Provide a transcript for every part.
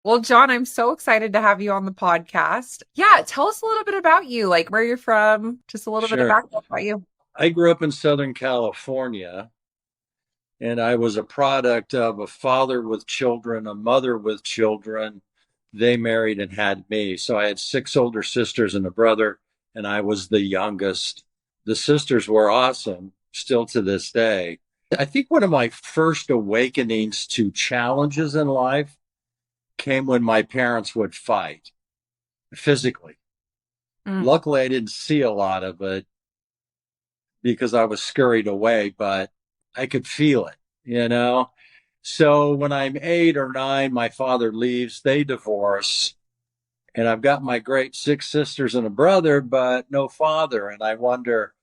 Well, John, I'm so excited to have you on the podcast. Yeah, tell us a little bit about you, like where you're from, just a little bit of Sure. background about you. I grew up in Southern California, and I was a product of a father with children, a mother with children. They married and had me. So I had six older sisters and a brother, and I was the youngest. The sisters were awesome, still to this day. I think one of my first awakenings to challenges in life came when my parents would fight physically. Mm. Luckily, I didn't see a lot of it because I was scurried away, but I could feel it. So when I'm 8 or 9, my father leaves, they divorce, and I've got my great six sisters and a brother, but no father. And I wonder,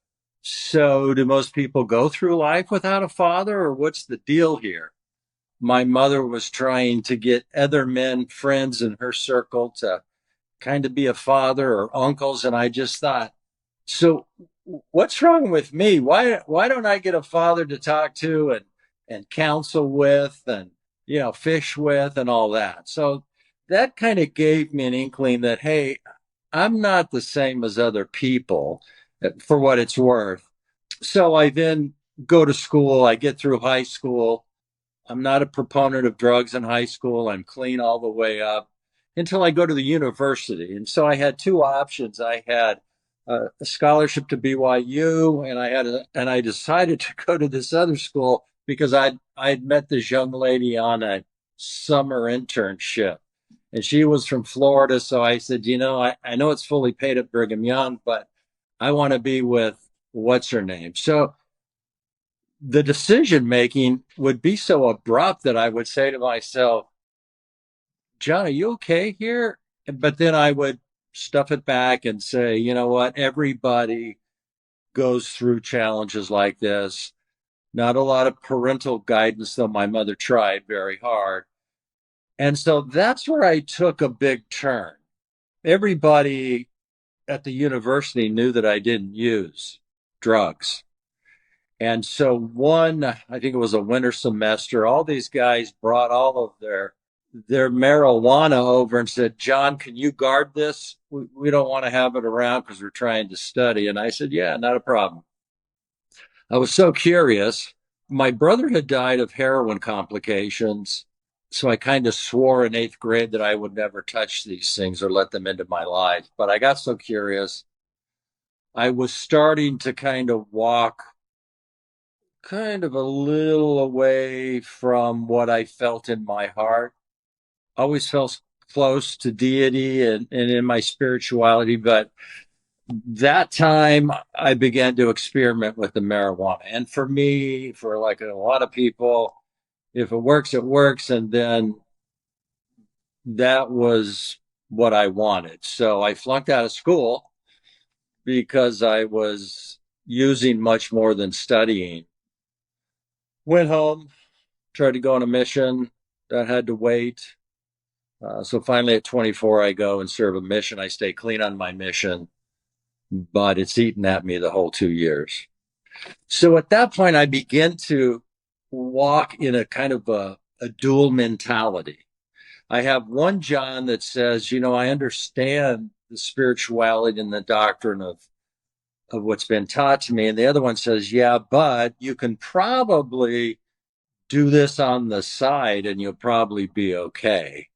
so do most people go through life without a father, or what's the deal here? My mother was trying to get other men, friends in her circle to kind of be a father or uncles, and I just thought, so what's wrong with me? Why don't I get a father to talk to and counsel with and fish with and all that? So that kind of gave me an inkling that, hey, I'm not the same as other people, for what it's worth. So I then go to school, I get through high school. I'm not a proponent of drugs in high school. I'm clean all the way up until I go to the university. And so I had two options. I had a scholarship to BYU, and I decided to go to this other school because I'd met this young lady on a summer internship, and she was from Florida. So I said, I know it's fully paid at Brigham Young, but I want to be with what's her name. So the decision making would be so abrupt that I would say to myself, John, are you okay here? But then I would stuff it back and say, you know what? Everybody goes through challenges like this. Not a lot of parental guidance, though my mother tried very hard. And so that's where I took a big turn. Everybody at the university knew that I didn't use drugs. And so I think it was a winter semester, all these guys brought all of their marijuana over and said, John, can you guard this? We don't want to have it around because we're trying to study. And I said, yeah, not a problem. I was so curious. My brother had died of heroin complications. So I kind of swore in 8th grade that I would never touch these things or let them into my life. But I got so curious. I was starting to kind of walk kind of a little away from what I felt in my heart. Always felt close to deity and in my spirituality, but that time I began to experiment with the marijuana. And for me, for like a lot of people, if it works, it works. And then that was what I wanted. So I flunked out of school because I was using much more than studying. Went home, tried to go on a mission that had to wait. So finally at 24, I go and serve a mission. I stay clean on my mission, but it's eaten at me the whole 2 years. So at that point, I begin to walk in a kind of a dual mentality. I have one John that says, I understand the spirituality and the doctrine of what's been taught to me. And the other one says, yeah, but you can probably do this on the side and you'll probably be okay.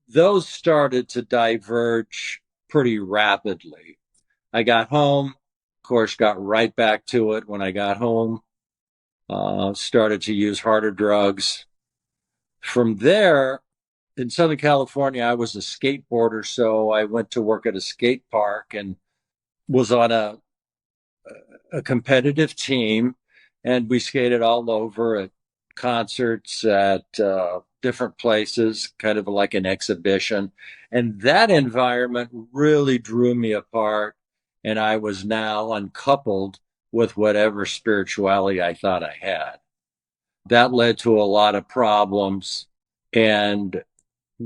Those started to diverge pretty rapidly. I got home, of course, got right back to it when I got home, started to use harder drugs. From there, in Southern California, I was a skateboarder, so I went to work at a skate park and was on a competitive team, and we skated all over at concerts, at different places, kind of like an exhibition. And that environment really drew me apart. And I was now uncoupled with whatever spirituality I thought I had. That led to a lot of problems and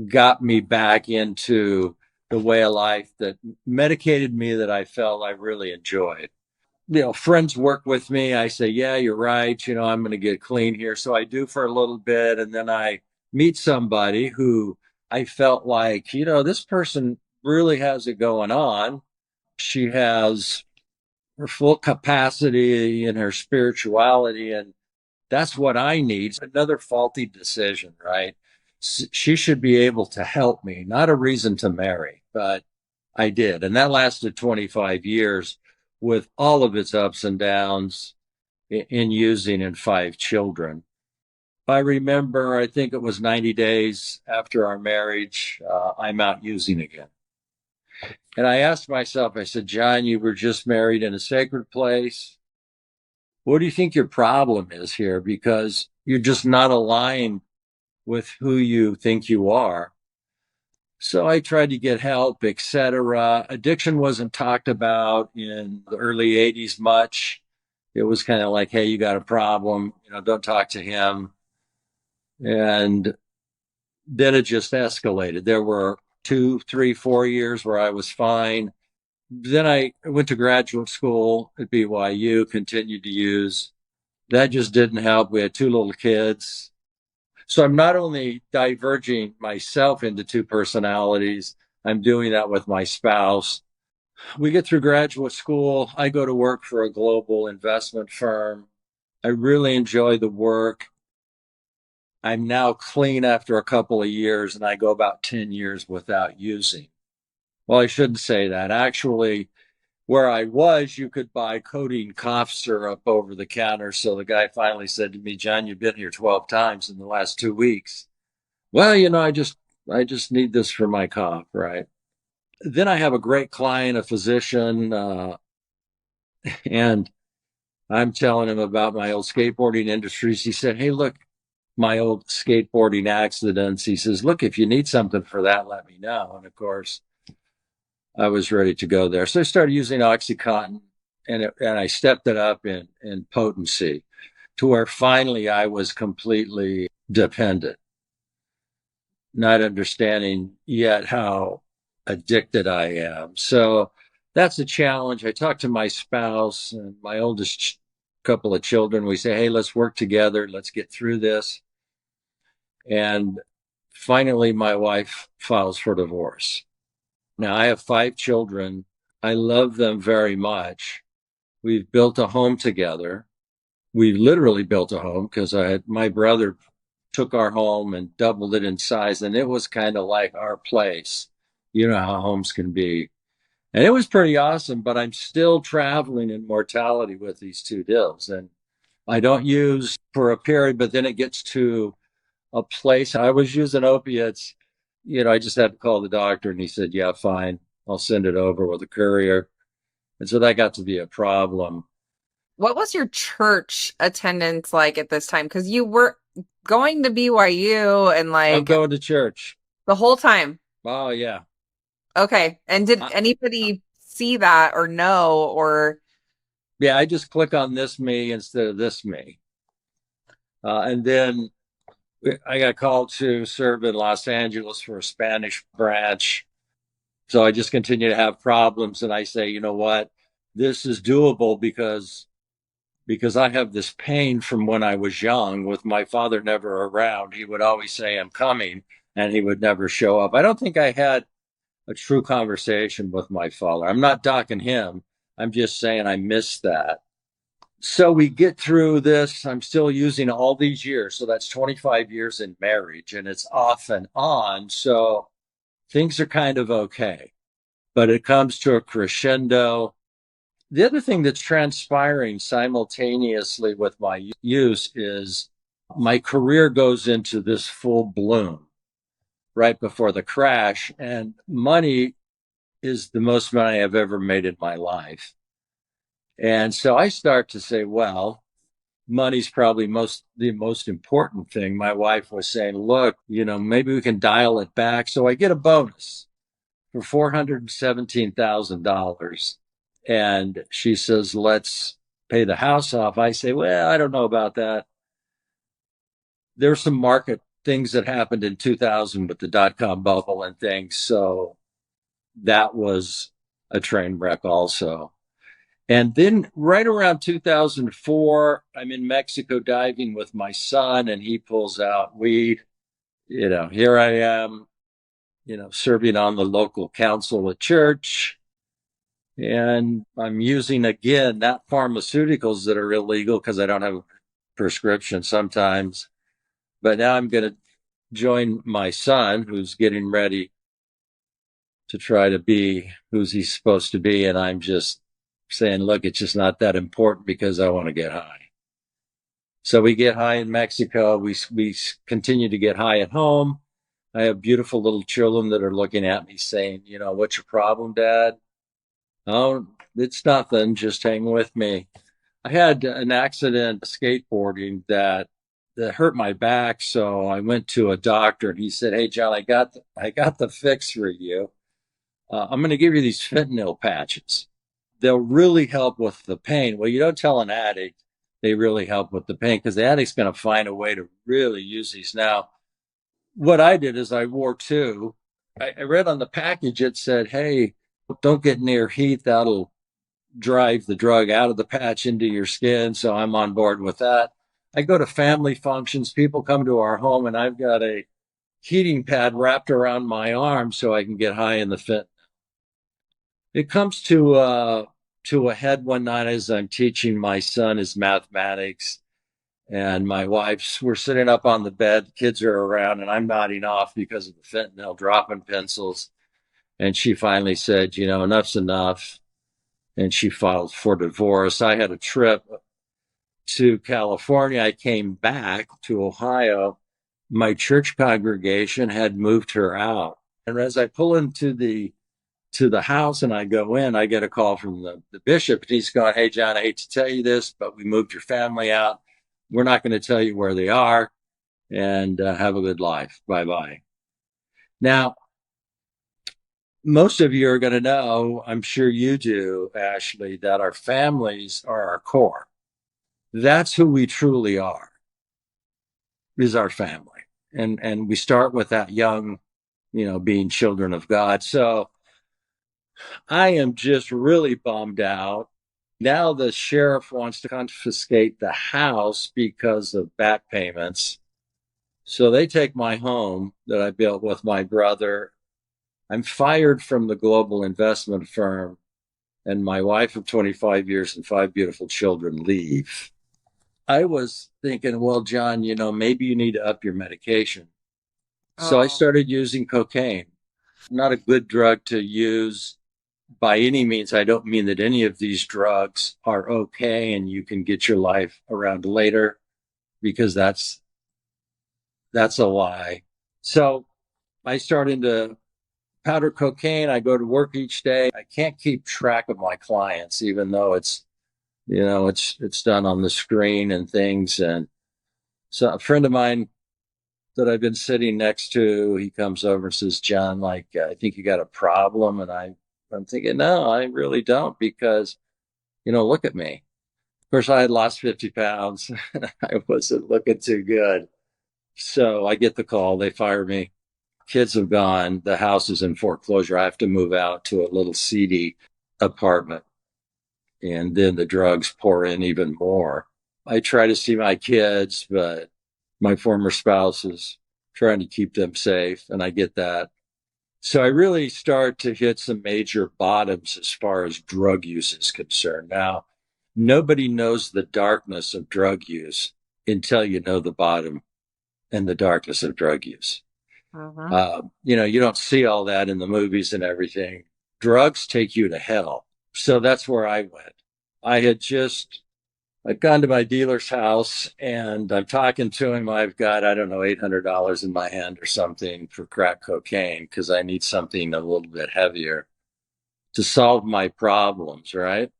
got me back into the way of life that medicated me that I felt I really enjoyed. Friends work with me. I say, yeah, you're right. I'm going to get clean here. So I do for a little bit. And then I meet somebody who I felt like, this person really has it going on. She has her full capacity in her spirituality, and that's what I need. Another faulty decision, right? She should be able to help me, not a reason to marry, but I did. And that lasted 25 years with all of its ups and downs in using and 5 children. I remember, I think it was 90 days after our marriage, I'm out using again. And I asked myself, I said, John, you were just married in a sacred place. What do you think your problem is here? Because you're just not aligned with who you think you are. So I tried to get help, etc. Addiction wasn't talked about in the early 80s much. It was kind of like, hey, you got a problem, don't talk to him. And then it just escalated. There were 2, 3, 4 years where I was fine. Then I went to graduate school at BYU, continued to use. That just didn't help. We had 2 little kids. So I'm not only diverging myself into 2 personalities, I'm doing that with my spouse. We get through graduate school. I go to work for a global investment firm. I really enjoy the work. I'm now clean after a couple of years, and I go about 10 years without using. Well, I shouldn't say that. Actually, where I was, you could buy codeine cough syrup over the counter. So the guy finally said to me, John, you've been here 12 times in the last 2 weeks. Well, I just need this for my cough, right? Then I have a great client, a physician, and I'm telling him about my old skateboarding industries. He said, hey, look, my old skateboarding accidents. He says, look, if you need something for that, let me know. And of course, I was ready to go there. So I started using Oxycontin, and I stepped it up in potency to where finally I was completely dependent, not understanding yet how addicted I am. So that's a challenge. I talk to my spouse and my oldest couple of children. We say, hey, let's work together. Let's get through this. And finally, my wife files for divorce. Now, I have 5 children. I love them very much. We've built a home together. We literally built a home because my brother took our home and doubled it in size, and it was kind of like our place. You know how homes can be. And it was pretty awesome, but I'm still traveling in mortality with these 2 deals. And I don't use for a period, but then it gets to a place. I was using opiates. I just had to call the doctor, and he said, yeah, fine. I'll send it over with a courier. And so that got to be a problem. What was your church attendance like at this time? Because you were going to BYU and I'm like going to church. the whole time. Oh, yeah. Okay. And did I, anybody see that or know or yeah, I just click on this me instead of this me. And then I got called to serve in Los Angeles for a Spanish branch. So I just continue to have problems. And I say, you know what? This is doable because I have this pain from when I was young with my father never around. He would always say, I'm coming, and he would never show up. I don't think I had a true conversation with my father. I'm not docking him. I'm just saying I missed that. So we get through this. I'm still using all these years. So that's 25 years in marriage, and it's off and on. So things are kind of okay. But it comes to a crescendo. The other thing that's transpiring simultaneously with my use is my career goes into this full bloom right before the crash, and money is the most money I've ever made in my life. And so I start to say, well, money's probably the most important thing. My wife was saying, look, maybe we can dial it back. So I get a bonus for $417,000. And she says, let's pay the house off. I say, well, I don't know about that. There's some market things that happened in 2000 with the dot-com bubble and things. So that was a train wreck also. And then right around 2004, I'm in Mexico diving with my son, and he pulls out weed. Here I am serving on the local council at church. And I'm using again, not pharmaceuticals that are illegal because I don't have a prescription sometimes. But now I'm going to join my son who's getting ready to try to be who's he's supposed to be. And I'm just saying, look, it's just not that important because I want to get high. So we get high in Mexico. We continue to get high at home. I have beautiful little children that are looking at me saying, what's your problem, Dad? Oh, it's nothing. Just hang with me. I had an accident skateboarding that hurt my back, so I went to a doctor and he said, "Hey, John, I got the fix for you. I'm going to give you these fentanyl patches. They'll really help with the pain." Well, you don't tell an addict they really help with the pain because the addict's going to find a way to really use these. Now, what I did is I wore two. I read on the package it said, "Hey, don't get near heat. That'll drive the drug out of the patch into your skin." So I'm on board with that. I go to family functions. People come to our home, and I've got a heating pad wrapped around my arm so I can get high in the fit. It comes to a head one night as I'm teaching my son his mathematics, and my wife's. We're sitting up on the bed. Kids are around, and I'm nodding off because of the fentanyl, dropping pencils. And she finally said, "Enough's enough." And she filed for divorce. I had a trip to California. I came back to Ohio. My church congregation had moved her out. And as I pull into the house and I go in, I get a call from the bishop. And he's going, "Hey, John, I hate to tell you this, but we moved your family out. We're not going to tell you where they are. And have a good life. Bye-bye." Now, most of you are going to know, I'm sure you do, Ashley, that our families are our core. That's who we truly are, is our family. And we start with that young, being children of God. So I am just really bummed out. Now the sheriff wants to confiscate the house because of back payments. So they take my home that I built with my brother. I'm fired from the global investment firm, and my wife of 25 years and five beautiful children leave. I was thinking, well, John, maybe you need to up your medication. So I Oh. started using cocaine. Not a good drug to use by any means. I don't mean that any of these drugs are okay and you can get your life around later, because that's a lie. So I started to powder cocaine. I go to work each day. I can't keep track of my clients, even though it's done on the screen and things. And so a friend of mine that I've been sitting next to, he comes over and says, "John, I think you got a problem." And I'm thinking, no, I really don't, because, look at me. Of course, I had lost 50 pounds. I wasn't looking too good. So I get the call. They fire me. Kids have gone. The house is in foreclosure. I have to move out to a little seedy apartment. And then the drugs pour in even more. I try to see my kids, but my former spouse is trying to keep them safe, and I get that. So I really start to hit some major bottoms as far as drug use is concerned. Now, nobody knows the darkness of drug use until you know the bottom and the darkness of drug use. Mhm. You don't see all that in the movies and everything. Drugs take you to hell. So that's where I went. I had just I've gone to my dealer's house and I'm talking to him. I've got, I don't know, $800 in my hand or something for crack cocaine because I need something a little bit heavier to solve my problems, right?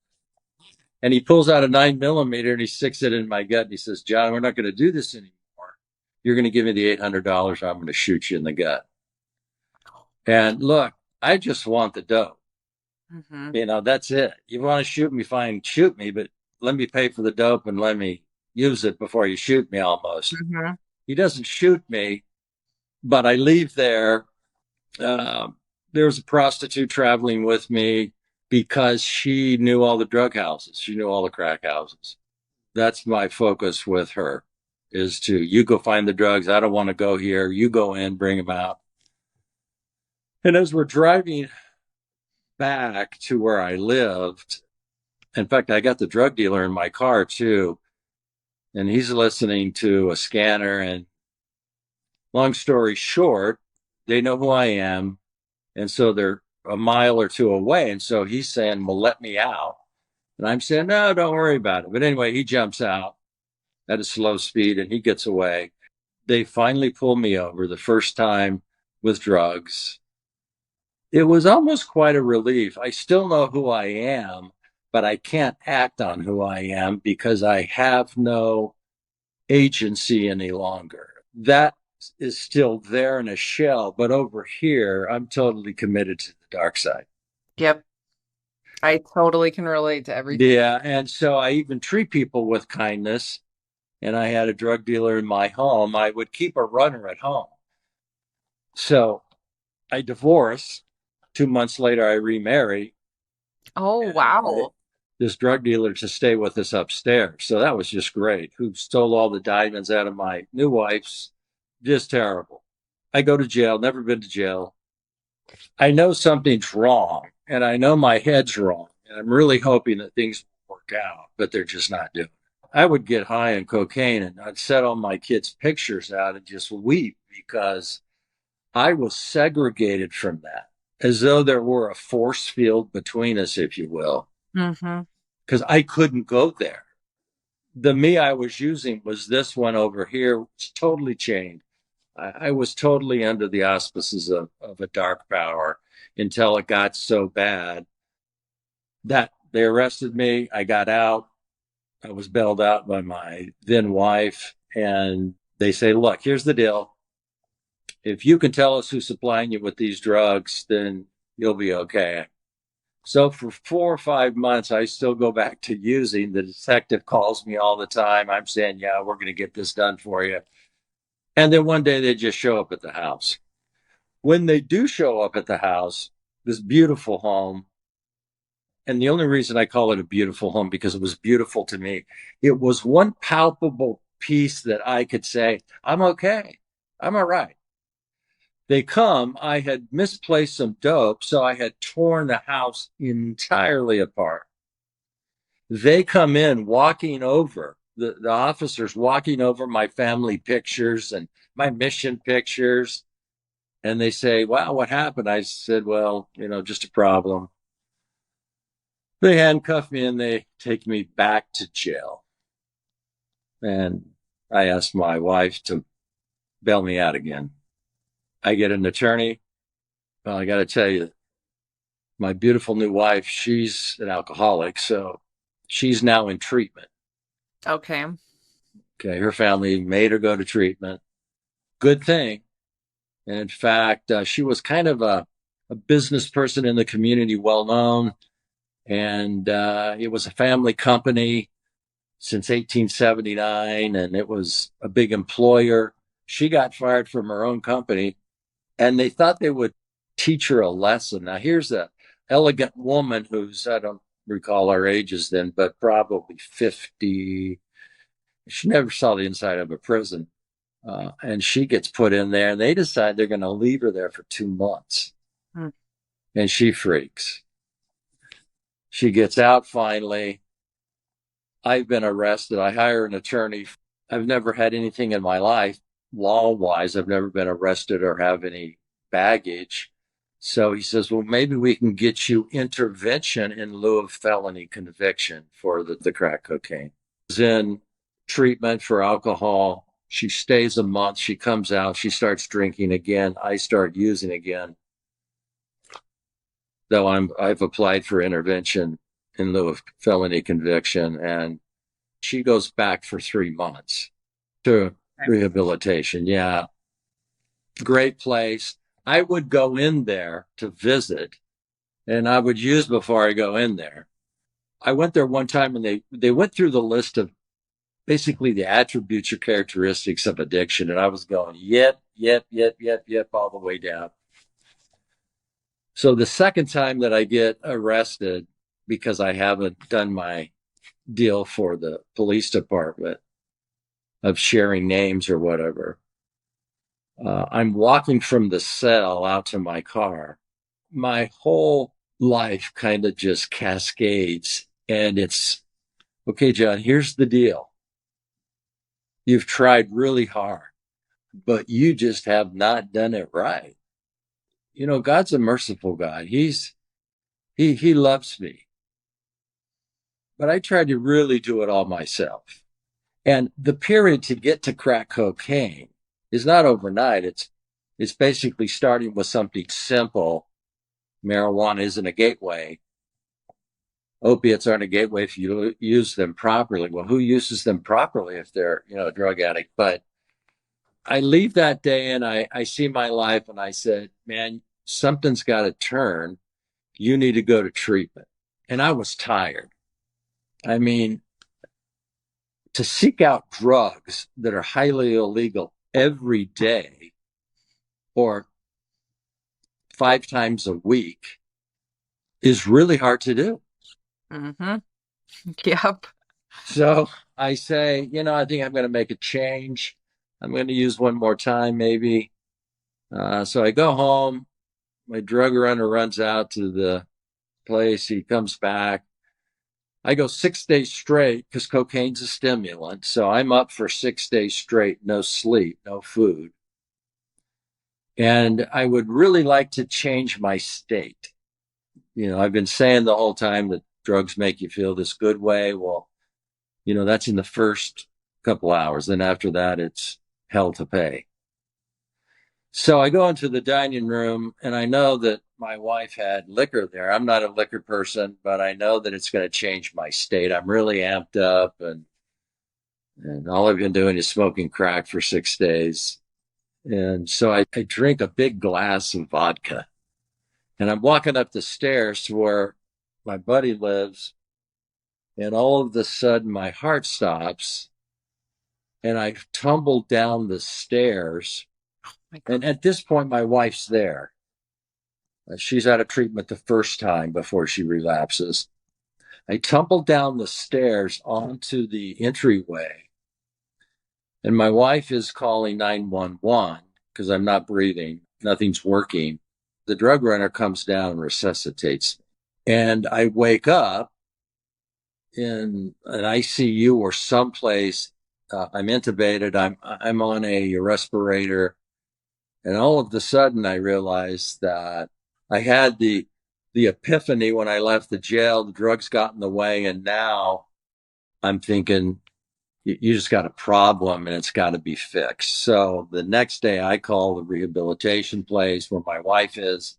And he pulls out a 9 millimeter and he sticks it in my gut and he says, "John, we're not going to do this anymore. You're going to give me the $800 or I'm going to shoot you in the gut." And look, I just want the dough. Mhm. That's it. You want to shoot me, fine, shoot me, but let me pay for the dope and let me use it before you shoot me almost. Mhm. He doesn't shoot me, but I leave there. Uh, there was a prostitute traveling with me because she knew all the drug houses. She knew all the crack houses. That's my focus with her, is to, you go find the drugs. I don't want to go here. You go in, bring them out. And as we're driving back to where I lived, in fact, I got the drug dealer in my car too, and he's listening to a scanner. And long story short, they know who I am. And so they're a mile or two away. And so he's saying, well, let me out. And I'm saying, no, don't worry about it. But anyway, he jumps out at a slow speed and he gets away. They finally pull me over the first time with drugs. It was almost quite a relief. I still know who I am, but I can't act on who I am because I have no agency any longer. That is still there in a shell, but over here, I'm totally committed to the dark side. Yep. I totally can relate to everything. Yeah, and so I even treat people with kindness. And I had a drug dealer in my home. I would keep a runner at home. So I divorced. 2 months later, I remarried. Oh, And I got wow. this drug dealer to stay with us upstairs. So that was just great. Who stole all the diamonds out of my new wife's? Just terrible. I go to jail, never been to jail. I know something's wrong and I know my head's wrong. And I'm really hoping that things will work out, but they're just not doing it. I would get high on cocaine and I'd set all my kids' pictures out and just weep because I was segregated from that, as though there were a force field between us, if you will, Hmm. because I couldn't go there. The me I was using was this one over here. It's totally chained. I was totally under the auspices of a dark power until it got so bad that they arrested me. I got out. I was bailed out by my then wife, and they say, look, here's the deal. If you can tell us who's supplying you with these drugs, then you'll be okay. So for 4 or 5 months, I still go back to using. The detective calls me all the time. I'm saying, yeah, we're going to get this done for you. And then one day they just show up at the house. When they do show up at the house, this beautiful home, and the only reason I call it a beautiful home because it was beautiful to me. It was one palpable piece that I could say, I'm okay. I'm all right. They come, I had misplaced some dope, so I had torn the house entirely apart. They come in walking over, the officers walking over my family pictures and my mission pictures. And they say, wow, what happened? I said, well, just a problem. They handcuff me and they take me back to jail. And I asked my wife to bail me out again. I get an attorney. Well, I got to tell you, my beautiful new wife, she's an alcoholic. So she's now in treatment. Okay. Okay. Her family made her go to treatment. Good thing. And in fact, she was kind of a business person in the community, well known. And it was a family company since 1879, and it was a big employer. She got fired from her own company, and they thought they would teach her a lesson. Now, here's a elegant woman who's, I don't recall her ages then, but probably 50. She never saw the inside of a prison. And she gets put in there, and they decide they're going to leave her there for 2 months. Mm. And she freaks. She gets out finally. I've been arrested. I hire an attorney. I've never had anything in my life, law wise. I've never been arrested or have any baggage. So he says, well, maybe we can get you intervention in lieu of felony conviction for the crack cocaine. She's in treatment for alcohol. She stays a month. She comes out. She starts drinking again. I start using again. Though I've applied for intervention in lieu of felony conviction, and she goes back for 3 months to rehabilitation. Yeah, great place. I would go in there to visit, and I would use before I go in there. I went there one time, and they went through the list of basically the attributes or characteristics of addiction, and I was going, yep, yep, yep, yep, yep, all the way down. So the second time that I get arrested because I haven't done my deal for the police department of sharing names or whatever, I'm walking from the cell out to my car. my whole life kind of just cascades. And it's, okay, John, here's the deal. You've tried really hard, but you just have not done it right. You know, God's a merciful God. He loves me, but I tried to really do it all myself. And the period to get to crack cocaine is not overnight. It's basically starting with something simple. Marijuana isn't a gateway. Opiates aren't a gateway if you use them properly. Well, who uses them properly if they're, a drug addict? But I leave that day and I see my life and I said, man, something's got to turn. You need to go to treatment. And I was tired. I mean, to seek out drugs that are highly illegal every day or 5 times a week is really hard to do. Mm-hmm. Yep. So I say, I think I'm going to make a change. I'm going to use one more time, maybe. So I go home. My drug runner runs out to the place. He comes back. I go 6 days straight because cocaine's a stimulant. So I'm up for 6 days straight, no sleep, no food. And I would really like to change my state. I've been saying the whole time that drugs make you feel this good way. Well, that's in the first couple hours. Then after that, it's hell to pay. So I go into the dining room and I know that my wife had liquor there. I'm not a liquor person, but I know that it's going to change my state. I'm really amped up and all I've been doing is smoking crack for 6 days. And so I drink a big glass of vodka and I'm walking up the stairs to where my buddy lives. And all of a sudden my heart stops and I tumble down the stairs. And at this point, my wife's there. She's out of treatment the first time before she relapses. I tumble down the stairs onto the entryway, and my wife is calling 911 because I'm not breathing. Nothing's working. The drug runner comes down and resuscitates me. And I wake up in an ICU or someplace. I'm intubated. I'm on a respirator. And all of a sudden, I realized that I had the epiphany when I left the jail. The drugs got in the way, and now I'm thinking you just got a problem, and it's got to be fixed. So the next day, I call the rehabilitation place where my wife is.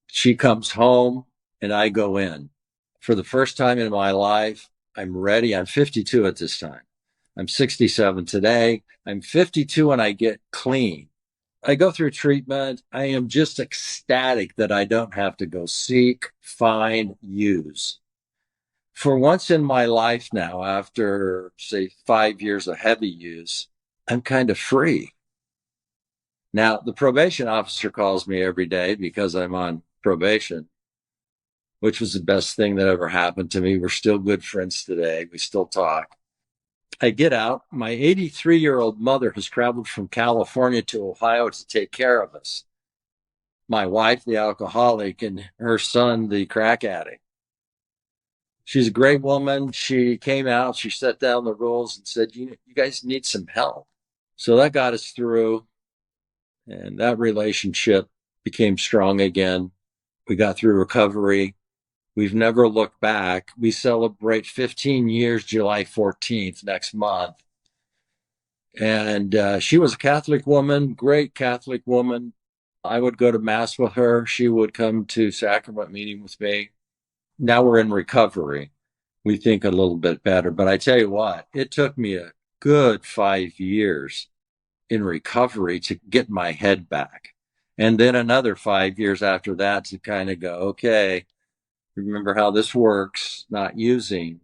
She comes home, and I go in. For the first time in my life, I'm ready. I'm 52 at this time. I'm 67 today. I'm 52, and I get clean. I go through treatment. I am just ecstatic that I don't have to go seek, find, use. For once in my life now, after say 5 years of heavy use, I'm kind of free. Now, the probation officer calls me every day because I'm on probation, which was the best thing that ever happened to me. We're still good friends today. We still talk. I get out. My 83-year-old mother has traveled from California to Ohio to take care of us. My wife, the alcoholic, and her son, the crack addict. She's a great woman. She came out, she set down the rules and said, you guys need some help. So that got us through, and that relationship became strong again. We got through recovery. We've never looked back. We celebrate 15 years, July 14th, next month. And she was a Catholic woman, great Catholic woman. I would go to Mass with her. She would come to sacrament meeting with me. Now we're in recovery. We think a little bit better. But I tell you what, it took me a good 5 years in recovery to get my head back. And then another 5 years after that to kind of go, okay, remember how this works, not using.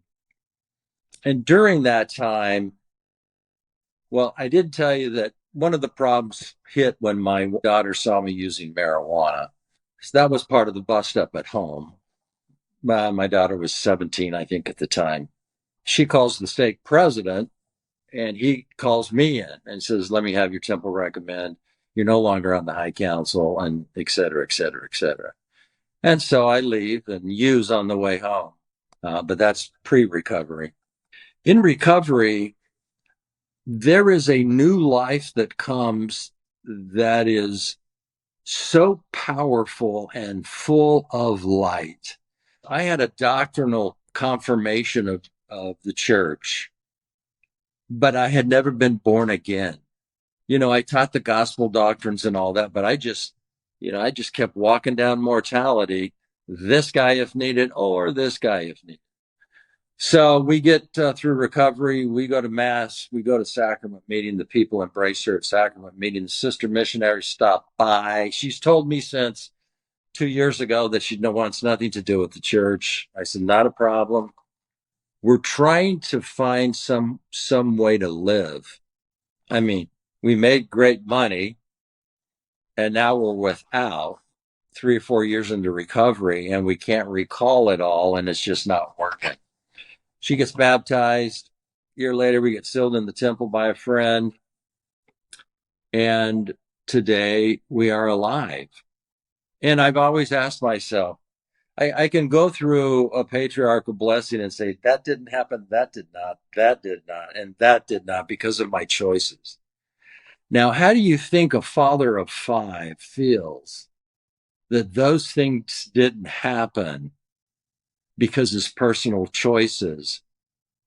And during that time, well, I did tell you that one of the problems hit when my daughter saw me using marijuana. So that was part of the bust up at home. My daughter was 17, I think, at the time. She calls the stake president and he calls me in and says, let me have your temple recommend. You're no longer on the high council and et cetera, et cetera, et cetera. And so I leave and use on the way home. But that's pre-recovery. In recovery, there is a new life that comes that is so powerful and full of light. I had a doctrinal confirmation of the church, but I had never been born again. I taught the gospel doctrines and all that, but I just kept walking down mortality, this guy if needed, or this guy if needed. So we get through recovery. We go to mass. We go to sacrament meeting. The people embrace her at sacrament meeting. The sister missionary stopped by. She's told me since 2 years ago that she wants nothing to do with the church. I said, not a problem. We're trying to find some way to live. I mean, we made great money, and now we're without 3 or 4 years into recovery, and we can't recall it all, and it's just not working. She gets baptized. A year later, we get sealed in the temple by a friend. And today we are alive. And I've always asked myself, I can go through a patriarchal blessing and say, that didn't happen, that did not, and that did not because of my choices. Now, how do you think a father of five feels that those things didn't happen because his personal choices,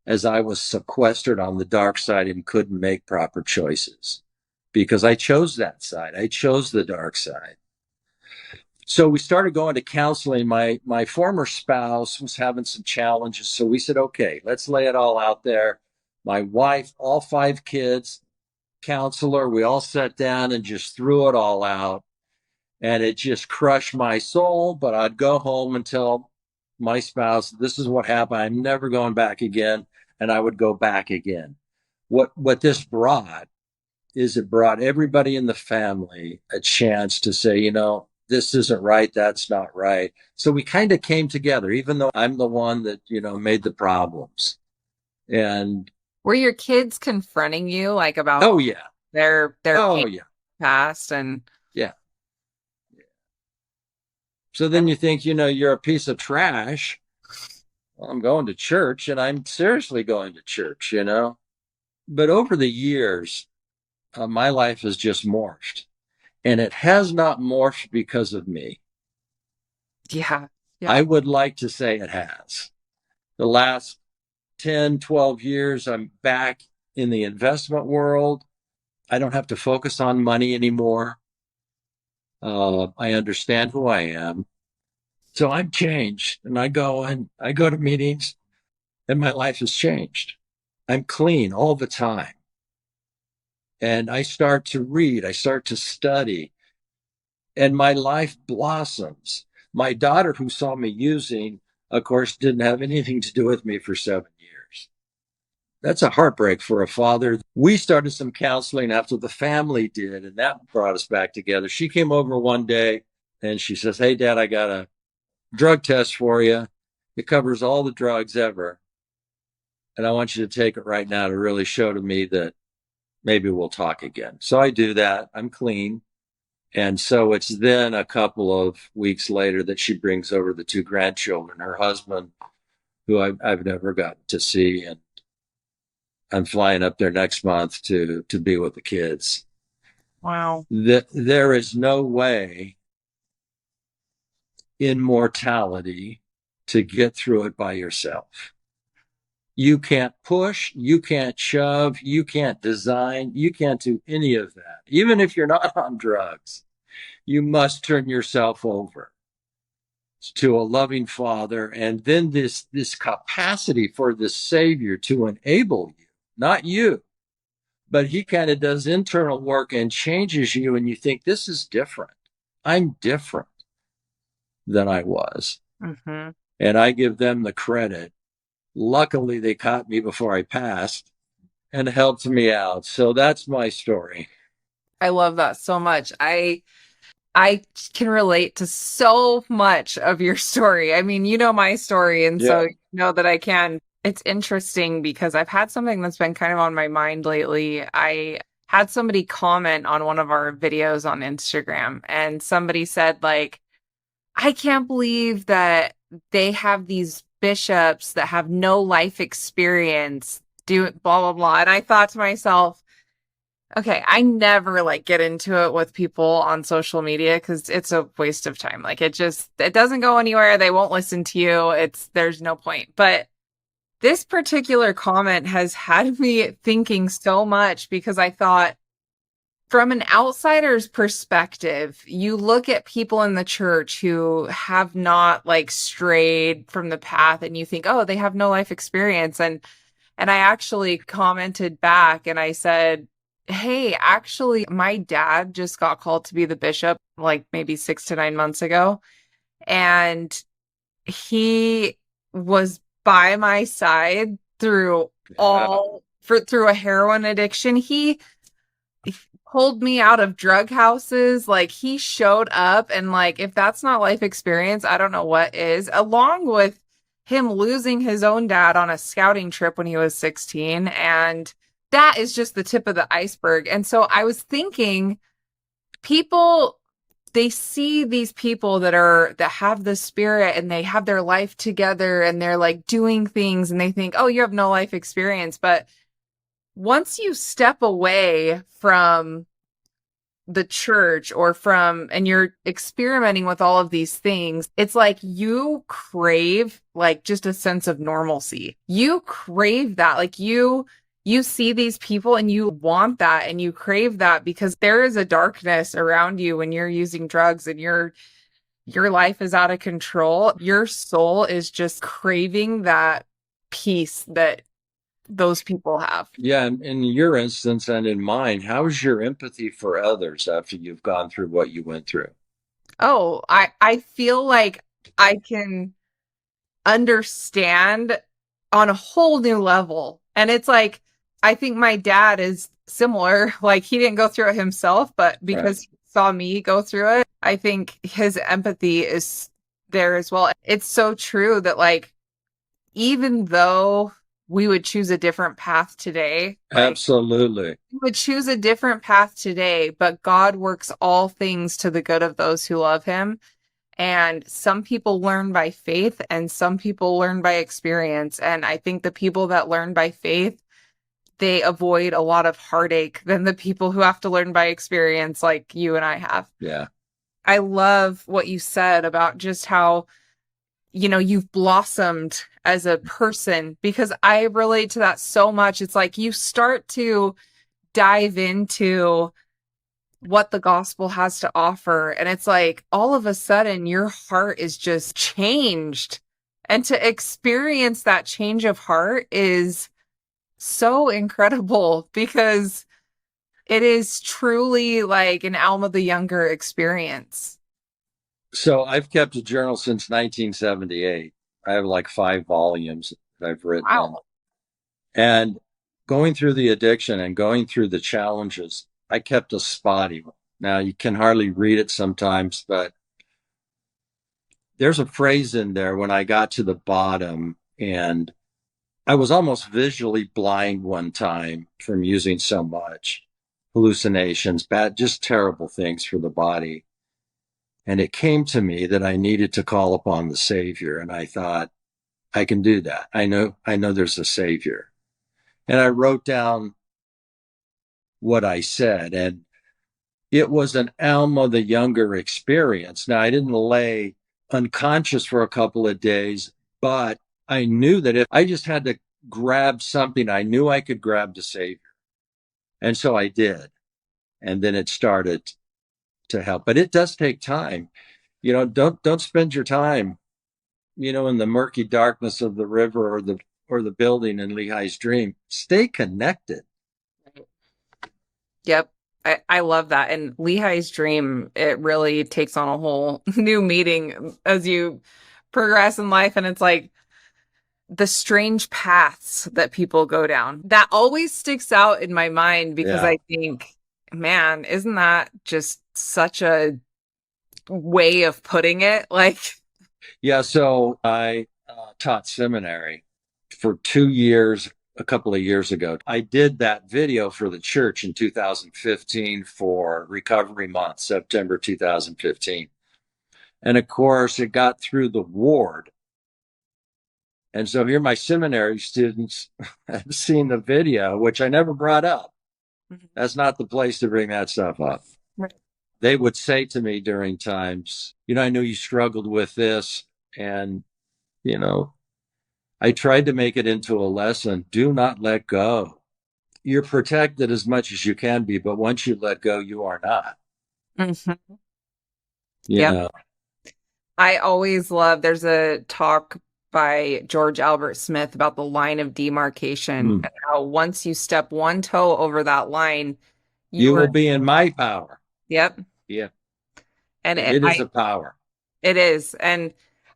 as I was sequestered on the dark side and couldn't make proper choices? Because I chose that side. I chose the dark side. So we started going to counseling. My former spouse was having some challenges. So we said, okay, let's lay it all out there. My wife, all 5 kids, counselor, we all sat down and just threw it all out. And it just crushed my soul. But I'd go home and tell my spouse, this is what happened. I'm never going back again. And I would go back again. What this brought is it brought everybody in the family a chance to say, this isn't right, that's not right. So we kind of came together, even though I'm the one that, made the problems. And Were your kids confronting you like about oh yeah. their Oh pain yeah. past and Yeah. So then you think, you're a piece of trash. Well, I'm going to church and I'm seriously going to church. But over the years, my life has just morphed. And it has not morphed because of me. yeah. I Yeah. would like to say it has. The last 10, 12 years, I'm back in the investment world. I don't have to focus on money anymore. I understand who I am. So I'm changed and I go to meetings and my life has changed. I'm clean all the time. And I start to read, I start to study, and my life blossoms. My daughter, who saw me using, of course, didn't have anything to do with me for 7 years. That's a heartbreak for a father. We started some counseling after the family did, and that brought us back together. She came over one day and she says, hey, Dad, I got a drug test for you. It covers all the drugs ever. And I want you to take it right now to really show to me that maybe we'll talk again. So I do that. I'm clean. And so it's then a couple of weeks later that she brings over the 2 grandchildren, her husband, who I've never gotten to see. And I'm flying up there next month to be with the kids. Wow. There is no way in mortality to get through it by yourself. You can't push, you can't shove, you can't design, you can't do any of that. Even if you're not on drugs, you must turn yourself over to a loving father. And then this capacity for the Savior to enable you, not you, but he kind of does internal work and changes you. And you think, this is different. I'm different than I was. Mm-hmm. And I give them the credit. Luckily, they caught me before I passed and helped me out. So that's my story. I love that so much. I can relate to so much of your story. I mean, you know my story, and so Yeah. you know that I can. It's interesting because I've had something that's been kind of on my mind lately. I had somebody comment on one of our videos on Instagram, and somebody said, like, I can't believe that they have these bishops that have no life experience do blah blah blah. And I thought to myself, okay, I never like get into it with people on social media because it's a waste of time. Like it doesn't go anywhere. They won't listen to you. There's no point. But this particular comment has had me thinking so much because I thought, from an outsider's perspective, you look at people in the church who have not like strayed from the path and you think, oh, they have no life experience. And I actually commented back and I said, hey, actually, my dad just got called to be the bishop like maybe 6 to 9 months ago. And he was by my side through Yeah. through a heroin addiction. He pulled me out of drug houses. Like he showed up and like if that's not life experience, I don't know what is. Along with him losing his own dad on a scouting trip when he was 16, and that is just the tip of the iceberg. And so I was thinking, people, they see these people that have the spirit and they have their life together and they're like doing things and they think, oh, you have no life experience. But once you step away from the church and you're experimenting with all of these things, it's like you crave like just a sense of normalcy. You crave that. Like you see these people and you want that and you crave that because there is a darkness around you when you're using drugs and your life is out of control. Your soul is just craving that peace that those people have. Yeah, in your instance and in mine, how's your empathy for others after you've gone through what you went through? Oh, I feel like I can understand on a whole new level. And it's like, I think my dad is similar. Like, he didn't go through it himself, but Right. because he saw me go through it, I think his empathy is there as well. It's so true that, like, even though we would choose a different path today, like, Absolutely. we would choose a different path today, but God works all things to the good of those who love him. And some people learn by faith and some people learn by experience. And I think the people that learn by faith, they avoid a lot of heartache than the people who have to learn by experience like you and I have. Yeah. I love what you said about just how, you've blossomed as a person because I relate to that so much. It's like you start to dive into what the gospel has to offer. And it's like all of a sudden your heart is just changed. And to experience that change of heart is so incredible because it is truly like an Alma the Younger experience. So I've kept a journal since 1978. I have like 5 volumes that I've written in. Wow. And going through the addiction and going through the challenges, I kept a spotty one. Now you can hardly read it sometimes, but there's a phrase in there when I got to the bottom, and I was almost visually blind one time from using so much. Hallucinations, bad, just terrible things for the body. And it came to me that I needed to call upon the Savior. And I thought, I can do that. I know there's a Savior. And I wrote down what I said. And it was an Alma the Younger experience. Now, I didn't lay unconscious for a couple of days, but I knew that if I just had to grab something, I knew I could grab the Savior. And so I did. And then it started to help. But it does take time. Don't spend your time, in the murky darkness of the river or the building in Lehi's dream. Stay connected. Yep. I love that. And Lehi's dream, it really takes on a whole new meaning as you progress in life. And it's like the strange paths that people go down. That always sticks out in my mind because Yeah. I think, man, isn't that just such a way of putting it? Like, Yeah. So I taught seminary for 2 years, a couple of years ago. I did that video for the church in 2015 for Recovery Month, September 2015. And of course, it got through the ward. And so here my seminary students have seen the video, which I never brought up. Mhm. That's not the place to bring that stuff up. Right. They would say to me during times, I knew you struggled with this. And, you know, I tried to make it into a lesson. Do not let go. You're protected as much as you can be, but once you let go, you are not. Mhm. You Yep. know, I always love, there's a talk by George Albert Smith about the line of demarcation Hmm. and how once you step one toe over that line, you You will are, be in my power. yep. Yeah, And it is a power. it is. And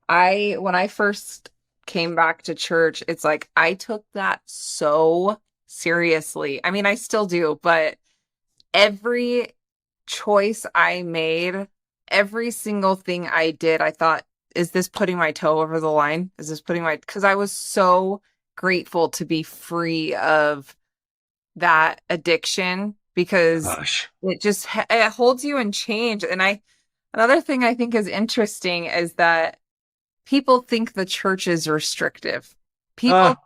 when I first came back to church, it's like I took that so seriously. I mean, I still do, but every choice I made, every single thing I did, I thought, is this putting my toe over the line? Is this putting my, because I was so grateful to be free of that addiction because Gosh. it holds you in change. And another thing I think is interesting is that people think the church is restrictive. People, Ah,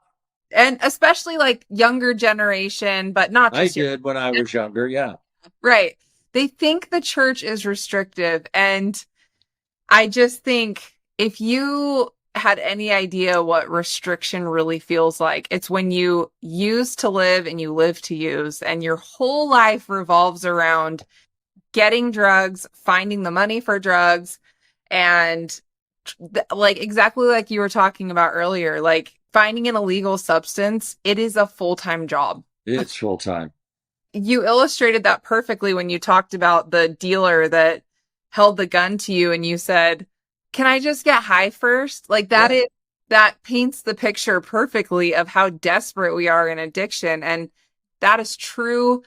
and especially like younger generation, but not I just your, did when I was younger. Yeah. right. They think the church is restrictive. And I just think if you had any idea what restriction really feels like, it's when you use to live and you live to use, and your whole life revolves around getting drugs, finding the money for drugs, and like exactly like you were talking about earlier, like finding an illegal substance, it is a full-time job. It's full time. You illustrated that perfectly when you talked about the dealer that held the gun to you and you said, "Can I just get high first?" Like Yeah. that paints the picture perfectly of how desperate we are in addiction, and that is true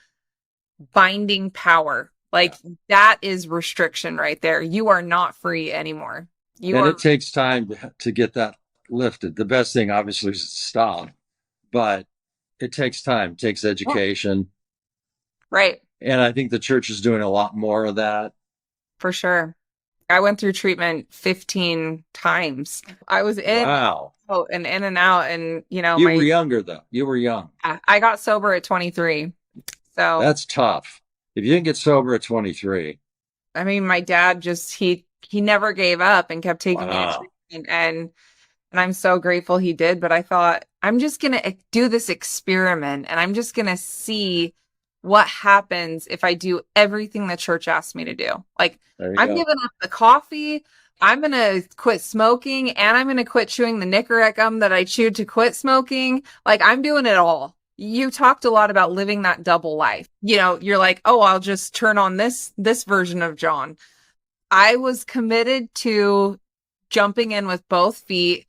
binding power. Like Yeah. that is restriction right there. You are not free anymore. You And are it takes time to get that lifted. The best thing, obviously, is to stop, but it takes time, it takes education. right, And I think the church is doing a lot more of that. for sure. I went through treatment 15 times. I was Wow. in and out. And, You were younger, though. You were young. I got sober at 23. So, That's tough. If you didn't get sober at 23, I mean, my dad he never gave up and kept taking me to wow. treatment. And I'm so grateful he did. But I thought, I'm just going to do this experiment and I'm just going to see what happens if I do everything the church asked me to do. Like, There you I'm go. giving up the coffee. I'm going to quit smoking and I'm going to quit chewing the Nicorette gum that I chewed to quit smoking. Like, I'm doing it all. You talked a lot about living that double life. You're like, oh, I'll just turn on this version of John. I was committed to jumping in with both feet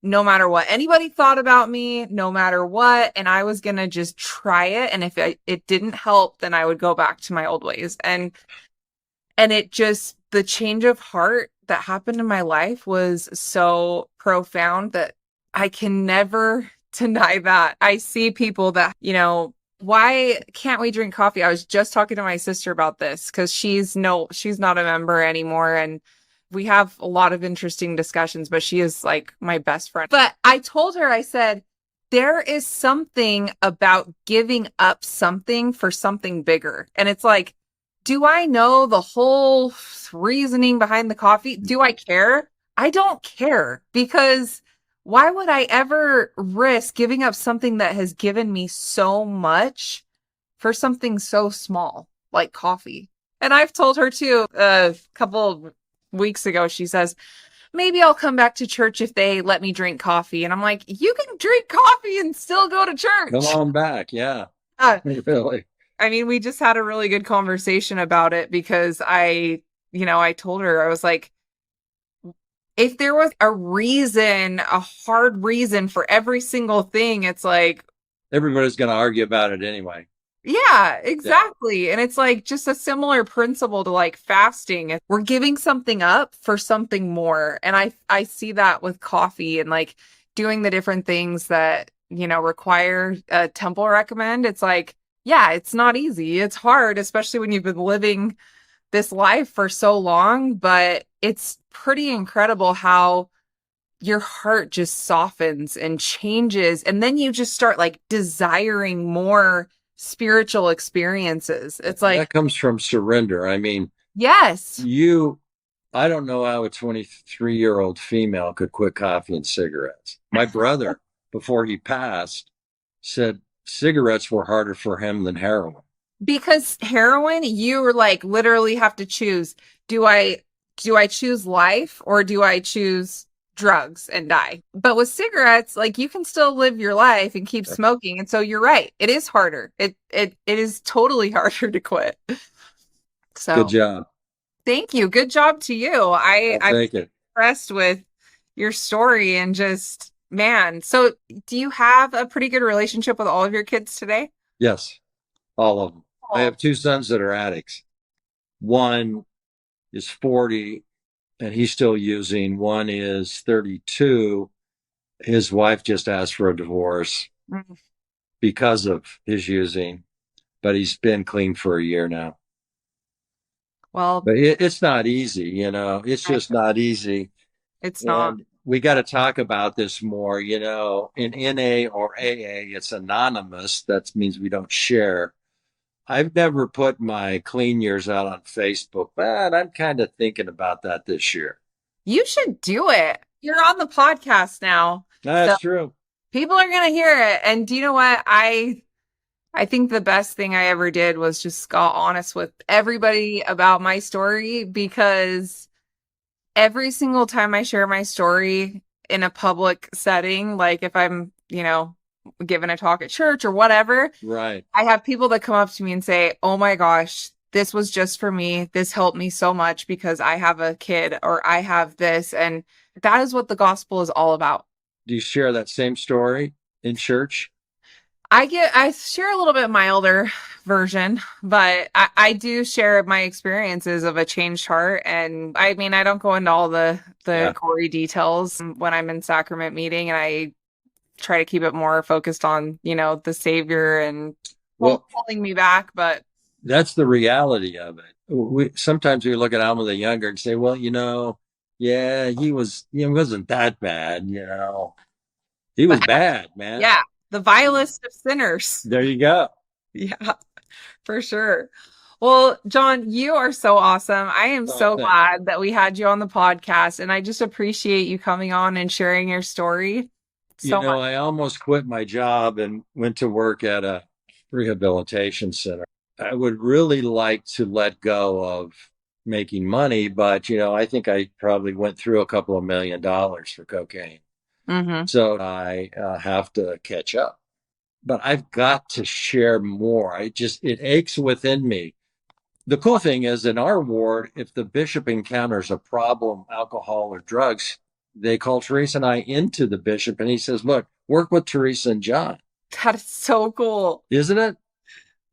no matter what anybody thought about me, no matter what. And I was going to just try it. And if it didn't help, then I would go back to my old ways. And it just, the change of heart that happened in my life was so profound that I can never deny that. I see people that, why can't we drink coffee? I was just talking to my sister about this because she's not a member anymore. And we have a lot of interesting discussions, but she is like my best friend. But I told her, I said, there is something about giving up something for something bigger. And it's like, do I know the whole reasoning behind the coffee? Do I care? I don't care because why would I ever risk giving up something that has given me so much for something so small like coffee? And I've told her too a couple of weeks ago, she says, maybe I'll come back to church if they let me drink coffee. And I'm like, you can drink coffee and still go to Come church. on back. Yeah. Uh, Really. I mean, we just had a really good conversation about it because I told her, I was like, if there was a hard reason for every single thing, it's like, Everybody's going to argue about it anyway. yeah, Yeah. exactly. And it's like just a similar principle to like fasting. We're giving something up for something more. And I see that with coffee and like doing the different things that, require a temple recommend. It's like, yeah, it's not easy. It's hard, especially when you've been living this life for so long, but it's pretty incredible how your heart just softens and changes. And then you just start like desiring more spiritual experiences. It's like, That comes from surrender. I mean, yes, you, I don't know how a 23-year-old female could quit coffee and cigarettes. My brother, before he passed, said cigarettes were harder for him than heroin. because heroin, you were like literally have to choose, do I choose life or do I choose drugs and die? But with cigarettes, like you can still live your life and keep smoking. And so you're right. It is harder. It is totally harder to quit. Good So job. thank you. Good job to you. I'll I'm take it. impressed with your story and just man. So do you have a pretty good relationship with all of your kids today? Yes, all of them. I Oh. have two sons that are addicts. One is 40 and he's still using. One is 32. His wife just asked for a divorce Mm. because of his using, but he's been clean for a year now. Well, But it's not easy, you know, it's just not easy. it's not. And we got to talk about this more, you know, in NA or AA, it's anonymous. That means we don't share. I've never put my clean years out on Facebook, but I'm kind of thinking about that this year. You should do it. You're on the podcast now. So That's true. people are going to hear it. And do you know what? I think the best thing I ever did was just got honest with everybody about my story because every single time I share my story in a public setting, like if I'm, giving a talk at church or whatever, Right. I have people that come up to me and say, "Oh my gosh, this was just for me. This helped me so much because I have a kid or I have this." And that is what the gospel is all about. Do you share that same story in church? I share a little bit milder version, but I do share my experiences of a changed heart. And I mean, I don't go into all the Yeah. gory details when I'm in sacrament meeting, and I try to keep it more focused on, the Savior and Well, pulling me back. But that's the reality of it. Sometimes we look at Alma the Younger and say, well, you know, yeah, he wasn't that bad, you know. He was but bad, man. yeah, the vilest of sinners. There you go. Yeah, for sure. Well, John, you are so awesome. I am Oh, so thanks. glad that we had you on the podcast, and I just appreciate you coming on and sharing your story You so know, much. I almost quit my job and went to work at a rehabilitation center. I would really like to let go of making money, but you know, I think I probably went through a couple of $1 million for cocaine. Hmm. So I have to catch up. But I've got to share more. It aches within me. The cool thing is in our ward, if the bishop encounters a problem, alcohol or drugs, they call Teresa and I into the bishop and he says, look, work with Teresa and John. That is so cool. Isn't it?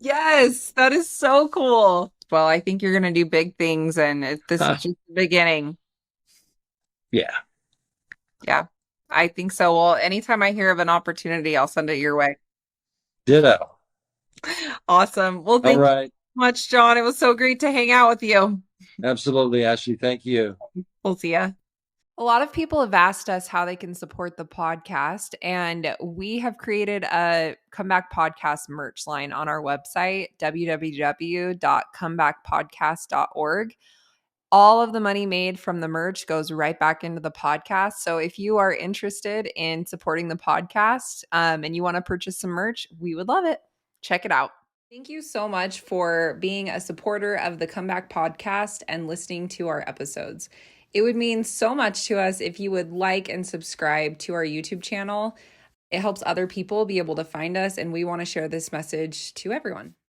Yes, that is so cool. Well, I think you're going to do big things, and this is Huh. just the beginning. Yeah. Yeah, I think so. Well, anytime I hear of an opportunity, I'll send it your way. Ditto. Awesome. Well, All thank you right. so much, John. It was so great to hang out with you. Absolutely, Ashley. Thank you. We'll see ya. A lot of people have asked us how they can support the podcast, and we have created a Comeback Podcast merch line on our website, www.comebackpodcast.org. All of the money made from the merch goes right back into the podcast. So if you are interested in supporting the podcast and you want to purchase some merch, we would love it. Check it out. Thank you so much for being a supporter of the Comeback Podcast and listening to our episodes. It would mean so much to us if you would like and subscribe to our YouTube channel. It helps other people be able to find us, and we want to share this message to everyone.